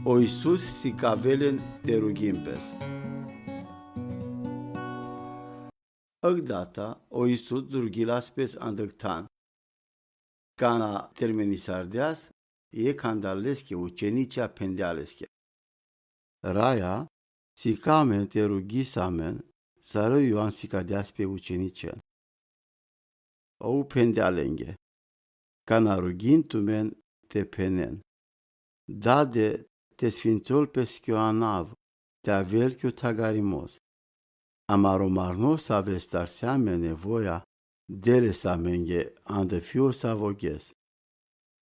O Iisus si cavelen te rugimpes. Ăgdata, o Iisus durgilaspes andăctan. Cana termenisardeas, e candalesche ucenicea pendealesche. Raia, si camen te rugisamen, sară Ioan si cadeas pe ucenicen. O pendealenghe. Cana rugintumen te penen. Dade te sfințol pe schioanav, te avelchiu tagarimos. Amaromarnos avestar seame nevoia, dele samenge ande fiul savoghes.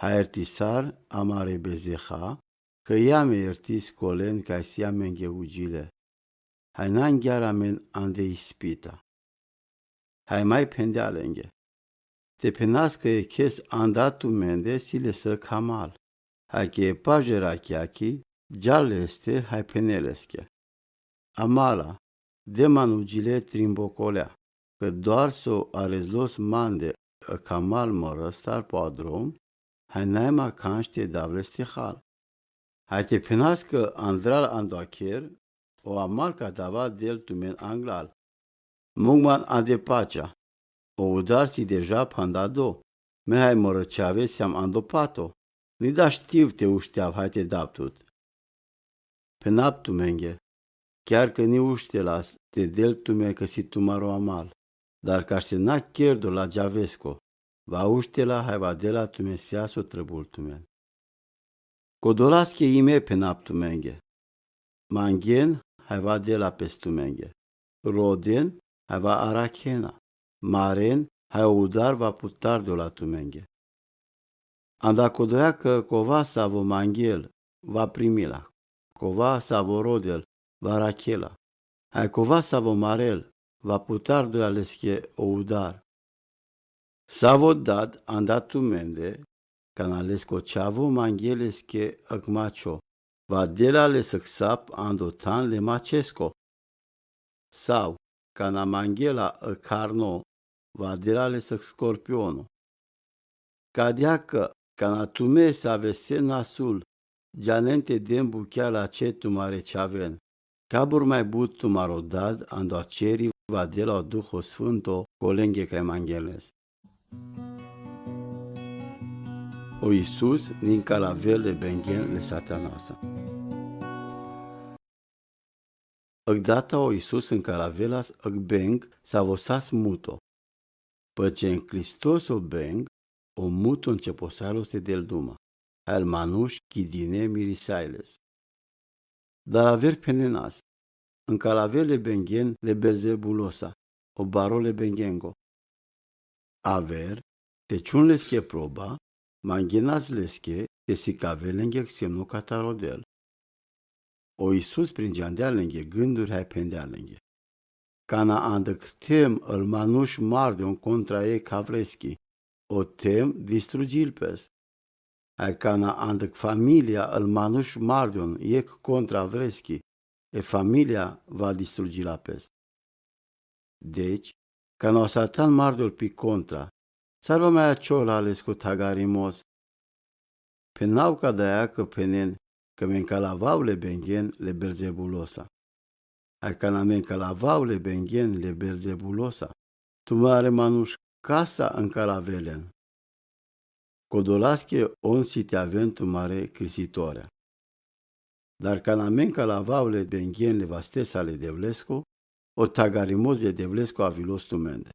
Haertisar amare bezeha, că iame ertis colen ca siamenge ugile. Hai nan gyaramen ande ispita. Hai mai pendealenge. Te penască e kes andatu mende sile să kamal. Hai che pajera chiachi, giale este hai penelesche. Amala, de manugile trimbocolea, că doar s-o arezlos mande a camal mără star podrom, hai naima canște davleste hal. Hai te penască andral andoacher, o amal ca dava del tumen anglal. Mungman ade pacea, o udar si deja pandado, me hai mărăceave seam andopato. Ni da știu te ușteav, hai te daptut. Penaptu menge, chiar că ni uștelas, te deltume că si tumaro amal, dar ca ște na cherdo la giavesco, va uștela hai va de la tume seaso trăbultumen. Codolasche ime penaptu menge, mangen hai va de la pestumenge, roden hai va arachena, maren hai o udar va putar de la tumenge. Anda codoia că cova savo manghel va primila, cova savo rodel va rachela, hai cova savo marel va putar de alesche o udar. Savo dad andatu mende, canalesco chavo mangelesche acmacho, va de la lesăxap andotan le macesco. Sau, cana manghela carno, va de la lesăx scorpiono. Cadea că cana tume să avese nasul, gianente dembu chiar la ce tumare ceaven. Cabur mai but tumarodad ando aceri va de la Duho Sfânto colenghe ca mangeles. O Iisus din calavel de benghen le satanasa. Ăgdata o Iisus în calavelas ăgbeng s-a vosas muto. Păce în Hristos o beng, o muto începosalos de del duma. Al manuș chidine mirisailes. Dar aver penenas, în calavele benghen le belzebulosa, o barole bengengo. Aver, te ciunlesche proba, mangenas lesche, te sicavelenghe semnu catarodel. O Iisus prin geandealenghe gânduri hai pendealenghe. Cana andăc tem îl manuș mardion contra ei cavreschi, o tem distrugilpes. Hai cana andăc familia îl manuș mardion ec contra vreschi, e familia va distrugi la pes. Deci, cana o satan mardiol pi contra, sarva mai aciola ales cu tagarimos. Pe nau ca daia că penen, că men calavau le benghen le belzebulosa. Hai cana men calavau le benghen le belzebulosa. Tu mare manuș casa în calavelen. Codolasche on si te aventu mare crisitoarea. Dar canamen calavau le benghen le vastesa le devlesco, o tagarimoz le devlesco avilos tumende.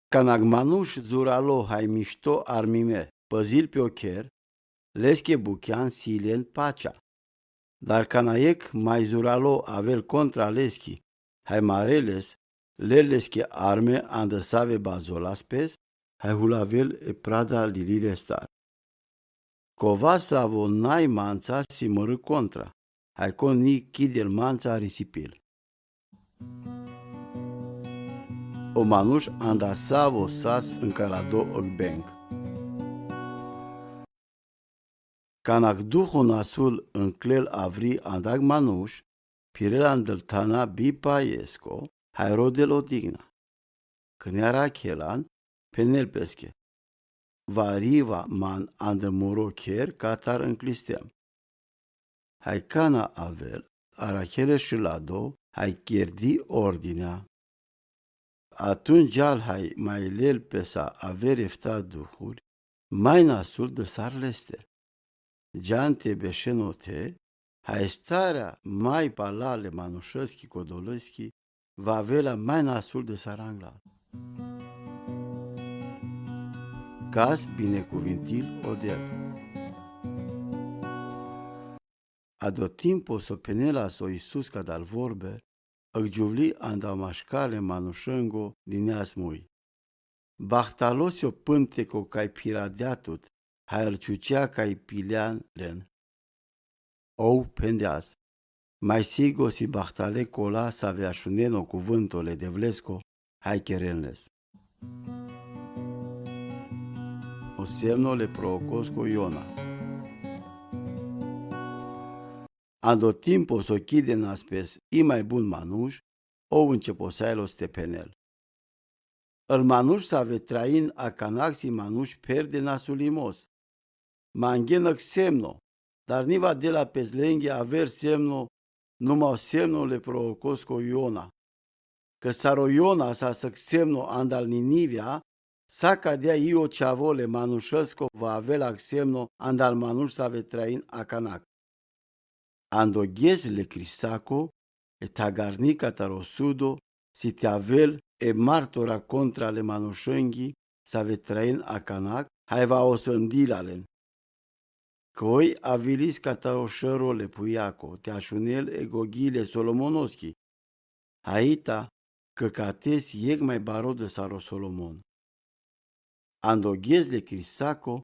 Canagmanuș zuralo hai mișto armime, păzil pe ocher, lesche buchean silen pacea. Dar canaiec mai zuralo avel contra leschi, hai mareles, le lesche arme andăsave bazolas pes, hai hulavel e prada lilile star. Cova savo nai manța si mărâ contra, hai con ni chidel manța risipil. O manuș andasavo sas în calado ăgbeng. Canac duho nasul în clel avri andag manuș, pirela îndăltana bipaiesco, hai rodel odigna. Când era chelan, penel pesche. variva man andemuro ker catar înclistem. Hai cana avel, arachele și lado, hai cherdi ordinea. Atunci al hai mai lel pe sa avere efta duhuri, mai nasul de sarleste. Geante beșenote, hai starea mai palale manușăschi codolăschi, va avea mai nasul de sarangla. Caz binecuvintil odel. Ado timpo so penelas o Iisus cadal vorbe, ăggiuvli andamașcale manușângo dineas mui. Bahtalosio pânteco cai piradeatut, hai îlciucea cai pilean len. Ou pendeas. Mai sigo si bahtale cola să avea șuneno cuvântole de vlesco, hai cherenles. O semno le provocosco Iona. Ando timpo so chide naspes i mai bun manuș, ou începosailos tepenel. El manuș să ave train a canaxi manuș perde nasulimos. Mangenăc semno, dar niva de la pezlenghe aver semno, numai semno le provocosco Iona. Că saro Iona sa să semno andal Ninivia, sa cadea io ceavole manușesco va avea semno andal manuș să ave train a canac. Ando le crisaco, e tagarnica tarosudo, si te avel e martora contra le manușenghi, să ave train a canac, hai va o sândilalen. Coi avilis cataroșero le puiaco, te așunel e gogile solomonoschi. Haita, că cates ieg mai baro de saro Solomon. Ando le crisaco,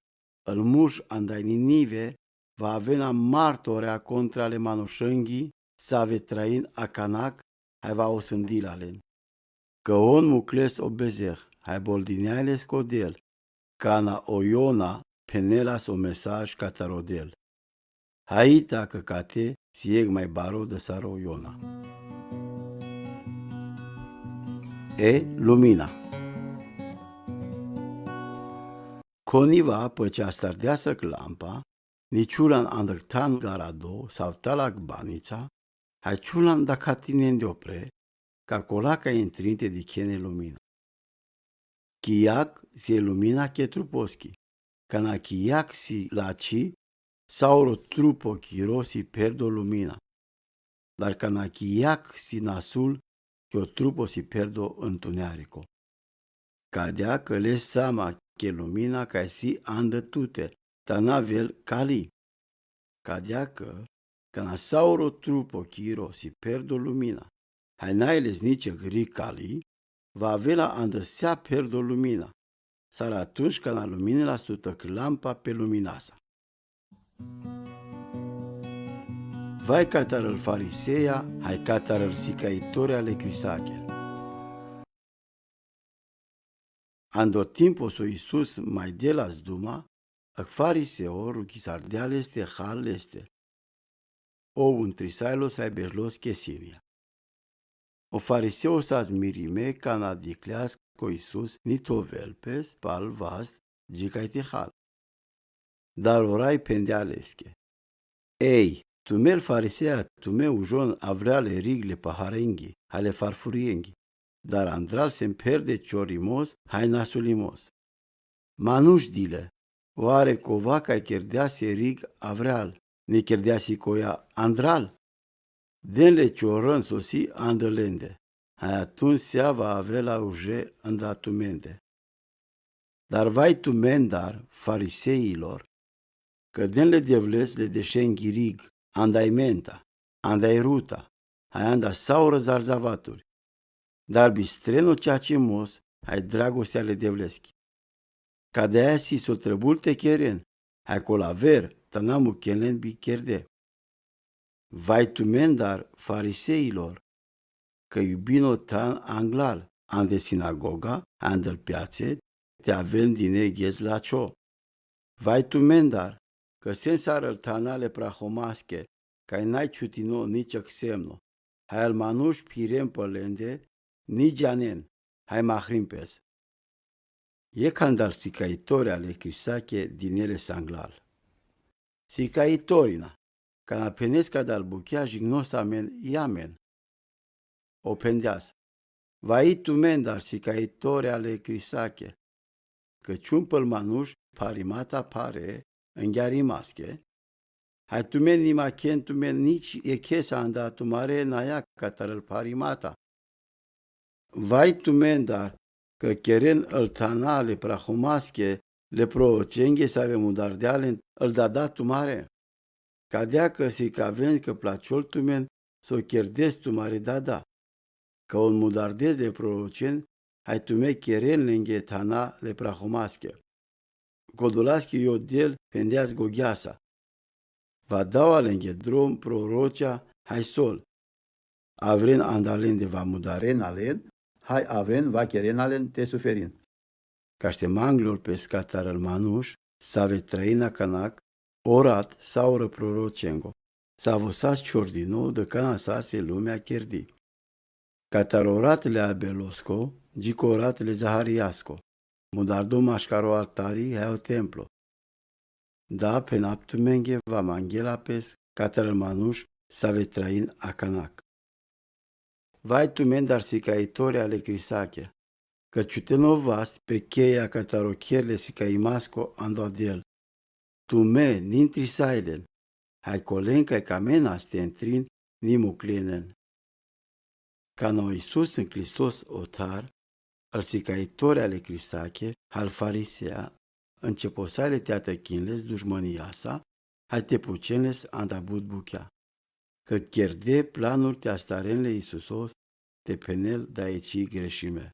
el muș andai Ninive, va avea martorea contra le manușenghi, să ave train a canac, hai va o sândilalen. Că on mucles o bezeh, hai boldineales codel, cana o Iona, penelas o mesaj catarodel. Haita că cate sieg mai baro de saro Iona. Lumina. Coniva păcea stardeasă lampa, niciulan andăctan garado sau talac banița, hai ciulan da catinen deopre, ca colaca intrinte di chene lumina. Chiac si lumina che truposchi, cana chiac si laci, sauro trupo chiro si perdo lumina, dar cana chiac si nasul, che o trupo si perdo întunerico. Cadea că le sama che lumina ca si andă tute, tanavel cali. Cadea că, cana sauro trupo chiro si perdo lumina, hai nailes nici gri cali, va avea andă sea perdo lumina, sar atunci cana luminila stutăc lampa pe luminasa. Vai catar el fariseia, hai catar el sicaitoria le crisache. Ando timpo so Iisus mai de las duma, ac fariseo ruchisardeal este hal este. O untrisailo sai berlos chesinia. O fariseo sa mirime cana dicleas co Iisus nitovelpes pal vast gicaite hal. Dar orai pendealesche. Ei, tu mel farisea, tu me ujon avreale rigle paharenghi, ale farfurienghi. Dar andral se perde ciorimos, hai nasulimos. Manuș dile, oare cova ca cherdea se rig avreal, ne cherdea si coia andral? Denle ciorăn sosi andălende, hai atunci sea va avea la uje îndatumende. Dar vai tu mendar, fariseilor, că denle devles le deșenghi rig, andai menta, andai ruta, hai anda saură zarzavaturi. Dar bistreno ceacimos, hai dragostea le devleschi. Ca de aia si s-o trăbulte cheren, hai colaver, tănamu chelen bi cherde. Vai tu mendar fariseilor, că iubino tan anglal, ande sinagoga, andel piațe, te avem din eghez la cio. Vai tu mendar, că sensarăl tanale prahomasche, ca n-ai ciutino nici semno, hai al manuș pirem pălende, nici anen, hai mahrimpes. E candal sicaitori ale crisache dinele sanglal. Sicaitorina, cana penesca dal buchea jignosamen iamen. O pendeas. Vai tu mendar sicaitori ale crisache, că ciumpăl manuș parimata pare înghiari masche. Hai tu men nima ken tu men nici e chesa anda tu mare naia catarăl parimata. Vai tu men dar că cheren îl tanale prahumasche le procenghe să avem udardealen îl dada tu mare. Cadea că si ca ven că placiol tu men s-o cherdes tu mare dada. Că un mudardez de prorocen hai tu me cheren lenghe tana le prahumasche. Codulaschi eu del pendeaz gogheasa. Va daua lenghe drum prorocea hai sol. Avren andalen de va mudaren alen, hai avren va cheren alen te suferin. Caște manglul pe scatarăl manuș, save trăina canac, orat saură prorocengo. S-a vosat ciordino de cana sase lumea cherdi. Catarorat le abelosco, gicorat le zahariasco. Mudardo mașcaro altari hai o templo. Da penaptu menghe va manghela pes catarăl manuș save trăin a canac. Vai tu mendar sicaitori ale crisache, că ciutenovas pe cheia catarochierle sicaimasco andodel. Tu me nintri sailen, hai colenca ca menas te entrin nimuclinen. Ca no Iisus în Hristos otar, al sicaitori ale crisache, al farisea, începosale teată chinles dușmânia sa, hai te pucenles andabut buchea. Că chierde planuri te astarenle Iisusos, te penel da eci greșime.